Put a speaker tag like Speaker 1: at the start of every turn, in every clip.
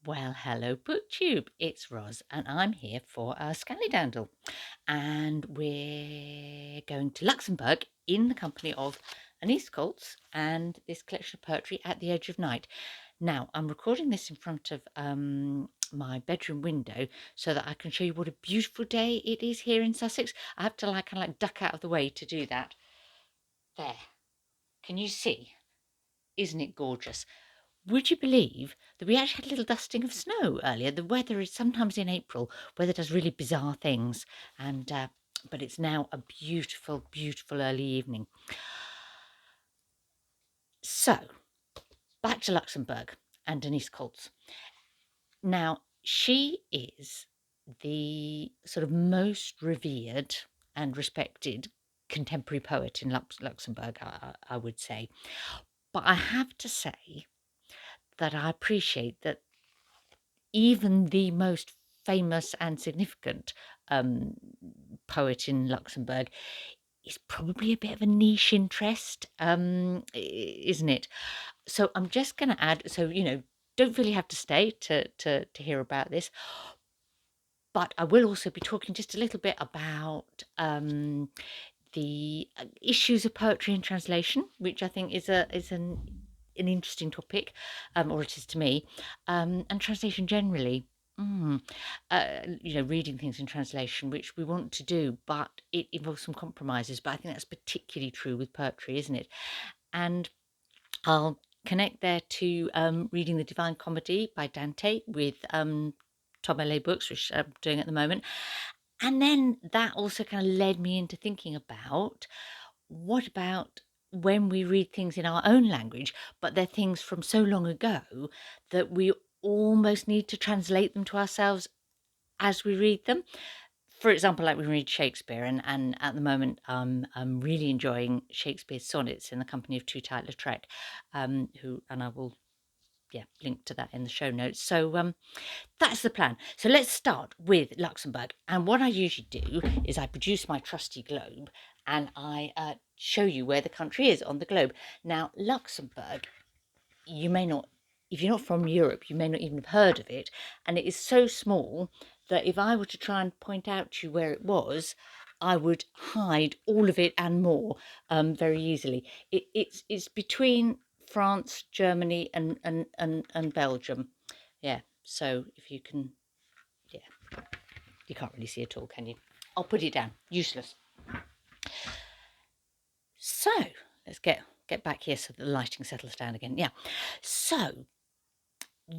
Speaker 1: Well, hello, BookTube. It's Roz, and I'm here for a scallydandle. And we're going to Luxembourg in the company of Anise Koltz and this collection of poetry, At the Edge of Night. Now, I'm recording this in front of my bedroom window so that I can show you what a beautiful day it is here in Sussex. I have to kind of duck out of the way to do that. There. Can you see? Isn't it gorgeous? Would you believe that we actually had a little dusting of snow earlier? The weather is sometimes in April, weather does really bizarre things, and but it's now a beautiful, beautiful early evening. So, back to Luxembourg and Anise Koltz. Now, she is the sort of most revered and respected contemporary poet in Luxembourg, I would say. But I have to say that I appreciate that even the most famous and significant poet in Luxembourg is probably a bit of a niche interest, isn't it? So I'm just going to add, so, don't really have to stay to hear about this, but I will also be talking just a little bit about the issues of poetry and translation, which I think is an interesting topic, or it is to me, and translation generally. Reading things in translation, which we want to do, but it involves some compromises. But I think that's particularly true with poetry, isn't it? And I'll connect there to reading the Divine Comedy by Dante with Tom LA Books, which I'm doing at the moment. And then that also kind of led me into thinking about what about when we read things in our own language, but they're things from so long ago that we almost need to translate them to ourselves as we read them. For example, like we read Shakespeare, and at the moment I'm really enjoying Shakespeare's sonnets in the company of Tootight Lautrec, and I will link to that in the show notes. So that's the plan. So let's start with Luxembourg. And what I usually do is I produce my trusty globe and I show you where the country is on the globe. Now, Luxembourg, you may not, if you're not from Europe, you may not even have heard of it. And it is so small that if I were to try and point out to you where it was, I would hide all of it and more very easily. It's between France, Germany, and Belgium. Yeah. So if you can, yeah, you can't really see at all, can you? I'll put it down. Useless. So let's get back here so the lighting settles down again. Yeah. So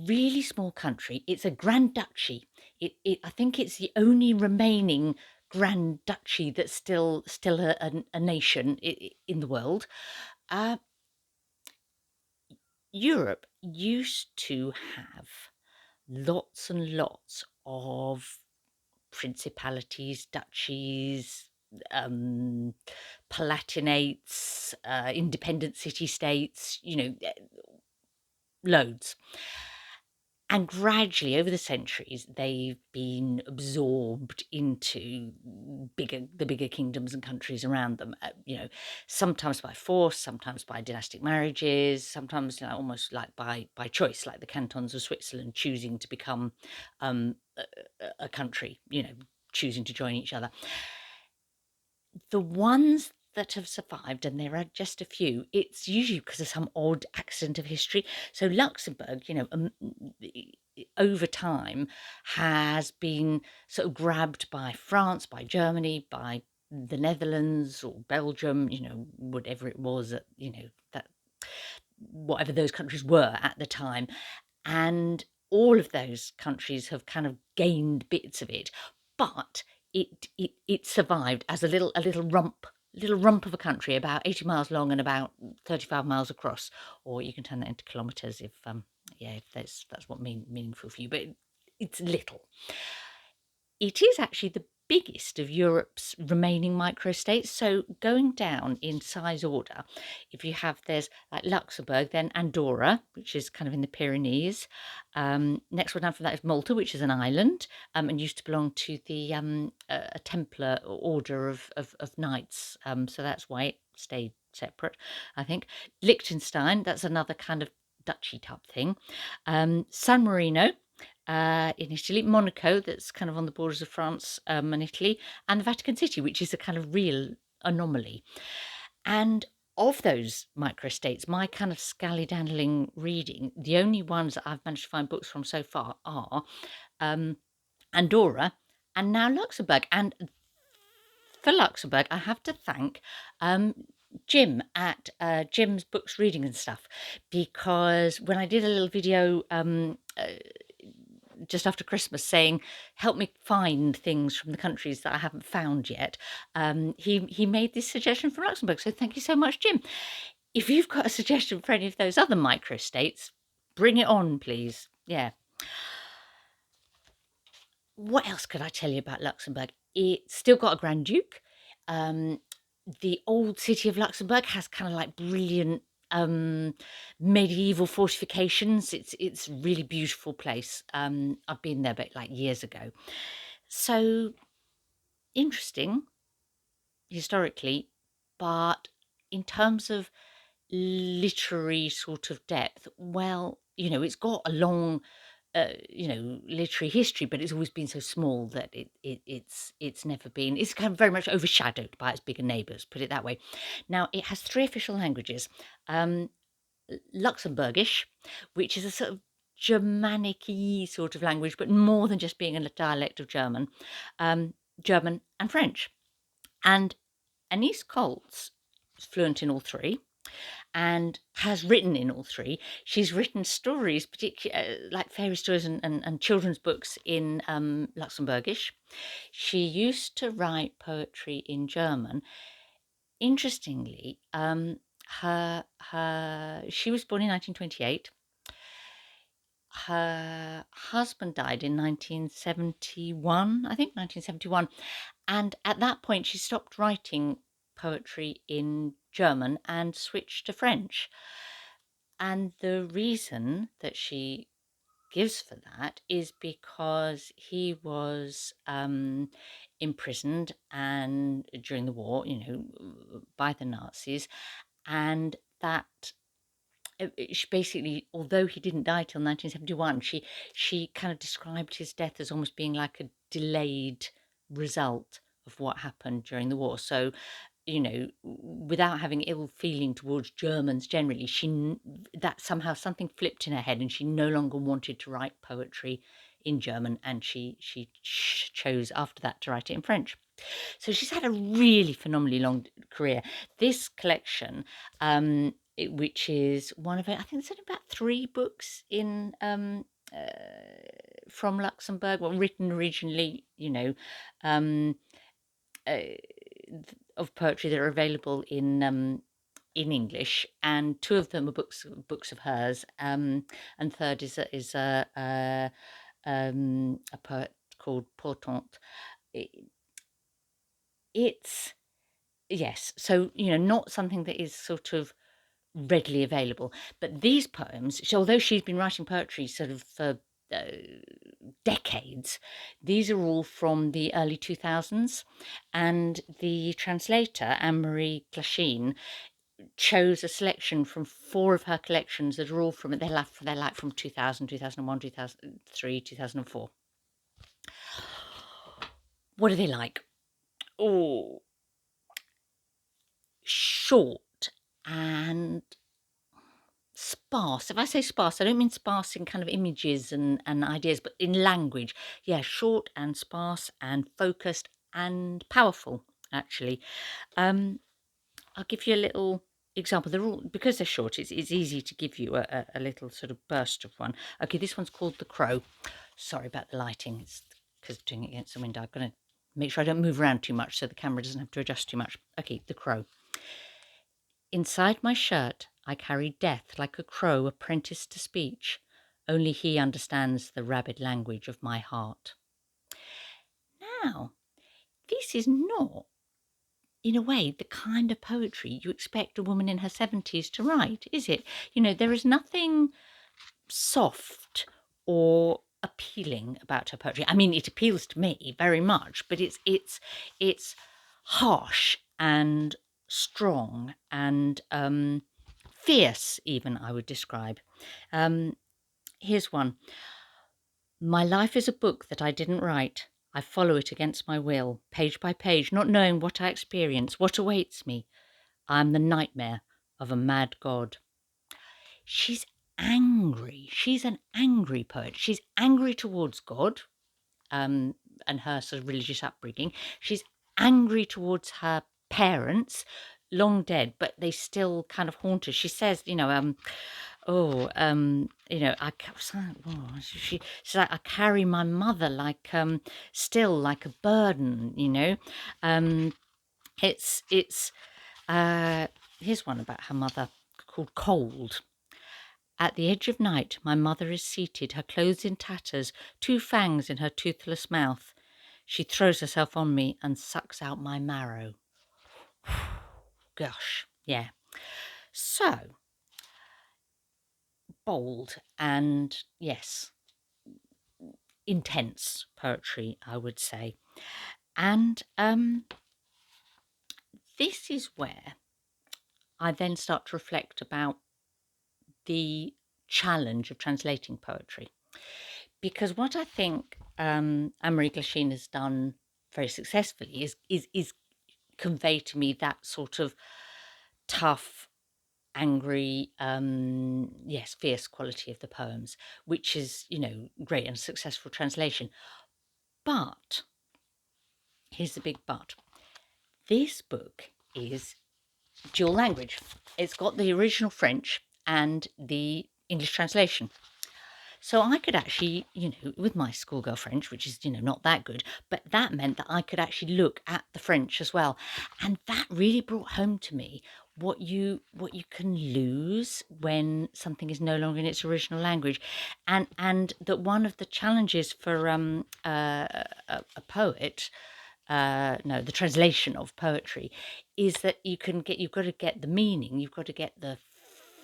Speaker 1: really small country. It's a Grand Duchy. I think it's the only remaining Grand Duchy that's still a nation in the world. Europe used to have lots and lots of principalities, duchies, palatinates, independent city-states, loads. And gradually, over the centuries, they've been absorbed into the bigger kingdoms and countries around them. Sometimes by force, sometimes by dynastic marriages, sometimes almost like by choice, like the cantons of Switzerland choosing to become a country. Choosing to join each other. The ones that have survived, and there are just a few, it's usually because of some odd accident of history. So Luxembourg, over time has been sort of grabbed by France, by Germany, by the Netherlands or Belgium, whatever it was, that whatever those countries were at the time. And all of those countries have kind of gained bits of it, but it survived as a little rump of a country, about 80 miles long and about 35 miles across. Or you can turn that into kilometres if that's what meaningful for you. But it's little. It is actually the biggest of Europe's remaining microstates. So going down in size order, if you have, there's like Luxembourg, then Andorra, which is kind of in the Pyrenees. Next one down from that is Malta, which is an island, and used to belong to the a Templar order of knights. So that's why it stayed separate, I think. Liechtenstein, that's another kind of duchy type thing. San Marino, in Italy, Monaco, that's kind of on the borders of France and Italy, and the Vatican City, which is a kind of real anomaly. And of those microstates, my kind of scallydandling reading, the only ones that I've managed to find books from so far are Andorra and now Luxembourg. And for Luxembourg, I have to thank Jim at Jim's Books Reading and Stuff, because when I did a little video just after Christmas saying, help me find things from the countries that I haven't found yet, he made this suggestion from Luxembourg. So thank you so much, Jim. If you've got a suggestion for any of those other microstates, bring it on, please. Yeah. What else could I tell you about Luxembourg? It's still got a Grand Duke. The old city of Luxembourg has kind of like brilliant medieval fortifications. It's a really beautiful place. I've been there, but like years ago. So interesting historically, but in terms of literary sort of depth, well, it's got a long literary history, but it's always been so small that it's never been. It's kind of very much overshadowed by its bigger neighbours. Put it that way. Now it has 3 official languages: Luxembourgish, which is a sort of Germanic-y sort of language, but more than just being a dialect of German, German and French. And Anise Koltz is fluent in all 3 and has written in all 3. She's written stories, particularly like fairy stories and children's books in Luxembourgish. She used to write poetry in German. Interestingly, she was born in 1928. Her husband died in 1971, I think 1971. And at that point, she stopped writing poetry in German and switched to French. And the reason that she gives for that is because he was imprisoned and during the war, by the Nazis, and that she basically, although he didn't die till 1971, she kind of described his death as almost being like a delayed result of what happened during the war. So, without having ill feeling towards Germans generally, that somehow something flipped in her head, and she no longer wanted to write poetry in German, and she chose after that to write it in French. So she's had a really phenomenally long career. This collection, which is one of it, I think there's only about 3 books in from Luxembourg, well, written originally, of poetry that are available in English, and 2 of them are books of hers, and third is a poet called Portante. It's yes, so not something that is sort of readily available, but these poems, although she's been writing poetry sort of for decades, these are all from the early 2000s, and the translator, Anne-Marie Glasheen, chose a selection from 4 of her collections that are all from they're like from 2000, 2001, 2003, 2004. What are they like? Oh, short and sparse. If I say sparse, I don't mean sparse in kind of images and ideas, but in language. Yeah, short and sparse and focused and powerful, actually. I'll give you a little example. They're all, because they're short, it's easy to give you a little sort of burst of one. Okay, this one's called The Crow. Sorry about the lighting. It's because doing it against the window. I'm going to make sure I don't move around too much so the camera doesn't have to adjust too much. Okay, The Crow. Inside my shirt, I carry death like a crow apprenticed to speech. Only he understands the rabid language of my heart. Now, this is not, in a way, the kind of poetry you expect a woman in her 70s to write, is it? There is nothing soft or appealing about her poetry. I mean, it appeals to me very much, but it's harsh and strong and fierce, even, I would describe. Here's one. My life is a book that I didn't write. I follow it against my will, page by page, not knowing what I experience, what awaits me. I am the nightmare of a mad god. She's angry. She's an angry poet. She's angry towards God, and her sort of religious upbringing. She's angry towards her parents, long dead, but they still kind of haunt her. She says, she's like, I carry my mother like, still like a burden, Um, it's, here's one about her mother called Cold. At the edge of night, my mother is seated, her clothes in tatters, two fangs in her toothless mouth. She throws herself on me and sucks out my marrow. Gosh, yeah. So, bold and, yes, intense poetry, I would say. And this is where I then start to reflect about the challenge of translating poetry. Because what I think Anne-Marie Glasheen has done very successfully is convey to me that sort of tough, angry, yes, fierce quality of the poems, which is, great and successful translation. But here's the big but. This book is dual language. It's got the original French and the English translation. So I could actually, with my schoolgirl French, which is, not that good, but that meant that I could actually look at the French as well. And that really brought home to me what you can lose when something is no longer in its original language. And that one of the challenges for a poet, no, the translation of poetry, is that you've got to get the meaning, you've got to get the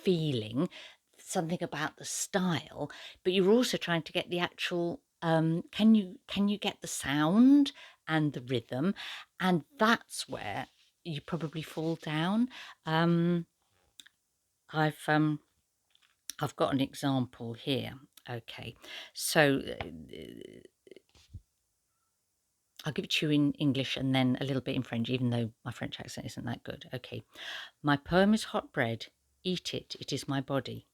Speaker 1: feeling, something about the style, but you're also trying to get the actual can you get the sound and the rhythm, and that's where you probably fall down. I've got an example here. Okay, so I'll give it to you in English and then a little bit in French, even though my French accent isn't that good. Okay, my poem is hot bread, eat it, it is my body.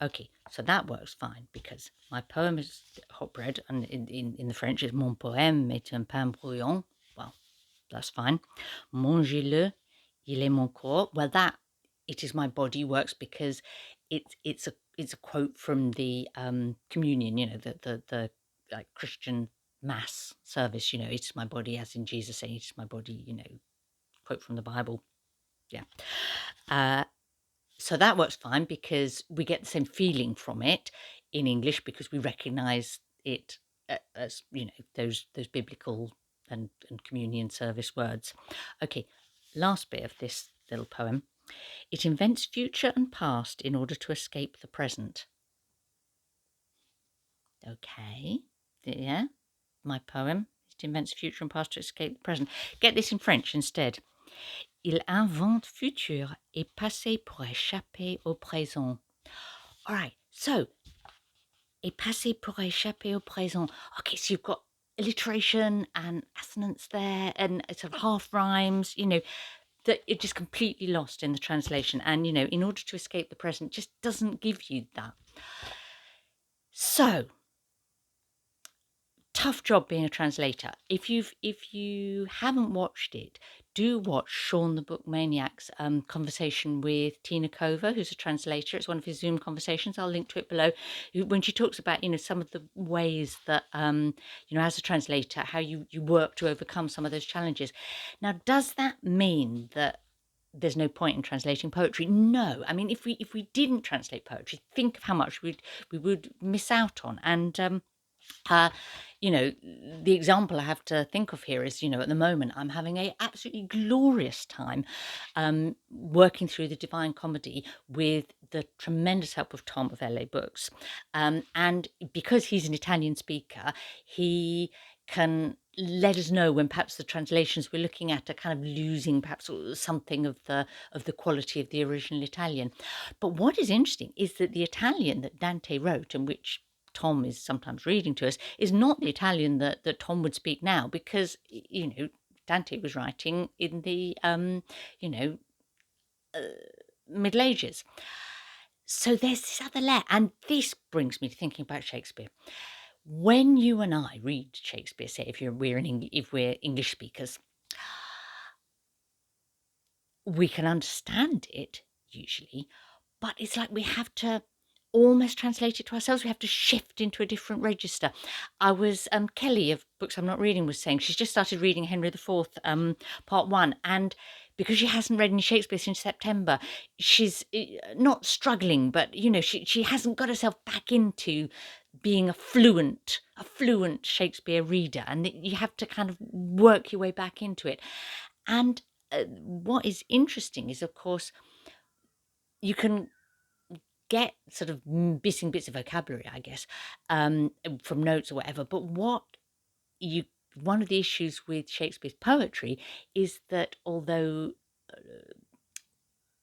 Speaker 1: Okay, so that works fine because my poem is hot bread, and in the French it's mon poème est un pain brouillon. Well, that's fine. Mangez-le, il est mon corps. Well, that it is my body works because it's a quote from the communion. The like Christian mass service. It's my body, as in Jesus saying, it's my body. Quote from the Bible. Yeah. So that works fine because we get the same feeling from it in English because we recognise it as those biblical and communion service words. Okay, last bit of this little poem. It invents future and past in order to escape the present. Okay, yeah, my poem. It invents future and past to escape the present. Get this in French instead. Il invente futur et passé pour échapper au présent. All right, so et passé pour échapper au présent. Okay, so you've got alliteration and assonance there, and sort of half rhymes. That you're just completely lost in the translation, and in order to escape the present, just doesn't give you that. So tough job being a translator. If you haven't watched it, do watch Sean the Book Maniac's conversation with Tina Kova, who's a translator. It's one of his Zoom conversations. I'll link to it below. When she talks about some of the ways that as a translator, how you work to overcome some of those challenges. Now, does that mean that there's no point in translating poetry? No. I mean, if we didn't translate poetry, think of how much we would miss out on. And the example I have to think of here is, at the moment I'm having a absolutely glorious time working through the Divine Comedy with the tremendous help of Tom of LA Books. And because he's an Italian speaker, he can let us know when perhaps the translations we're looking at are kind of losing perhaps something of the quality of the original Italian. But what is interesting is that the Italian that Dante wrote, and which Tom is sometimes reading to us is not the Italian that Tom would speak now, because Dante was writing in the Middle Ages. So there's this other layer, and this brings me to thinking about Shakespeare. When you and I read Shakespeare, say if we're English speakers, we can understand it usually, but it's like we have to almost translate it to ourselves. We have to shift into a different register. I was Kelly of Books I'm Not Reading was saying she's just started reading Henry IV, part 1, and because she hasn't read any Shakespeare since September, she's not struggling, but she hasn't got herself back into being a fluent Shakespeare reader, and you have to kind of work your way back into it. And what is interesting is, of course, you can get sort of missing bits of vocabulary, I guess, from notes or whatever. But one of the issues with Shakespeare's poetry is that although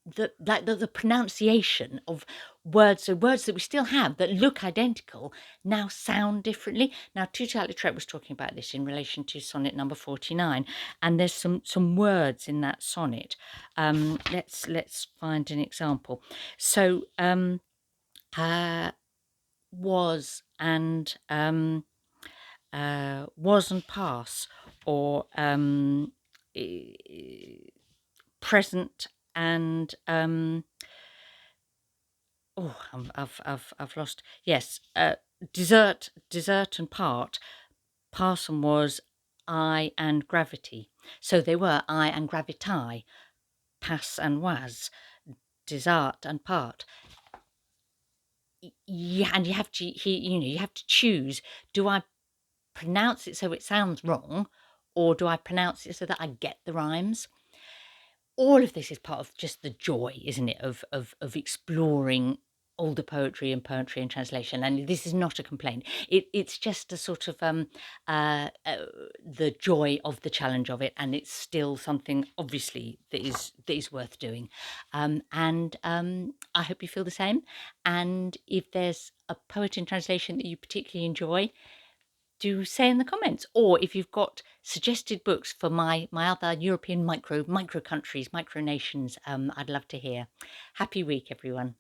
Speaker 1: the pronunciation of words, so words that we still have that look identical, now sound differently. Now, Tootight Lautrec was talking about this in relation to sonnet number 49, and there's some words in that sonnet. Let's find an example. So was and pass, or present and I've lost. Yes, desert and part. Parson was I and gravity. So they were I and gravitae, pass and was, desert and part. Yeah, and you have to choose. Do I pronounce it so it sounds wrong, or do I pronounce it so that I get the rhymes? All of this is part of just the joy, isn't it, of exploring older poetry and translation. And this is not a complaint. It's just a sort of the joy of the challenge of it, and it's still something obviously that is worth doing. And I hope you feel the same. And if there's a poet in translation that you particularly enjoy, do say in the comments. Or if you've got suggested books for my other European micro countries, micro nations, I'd love to hear. Happy week, everyone.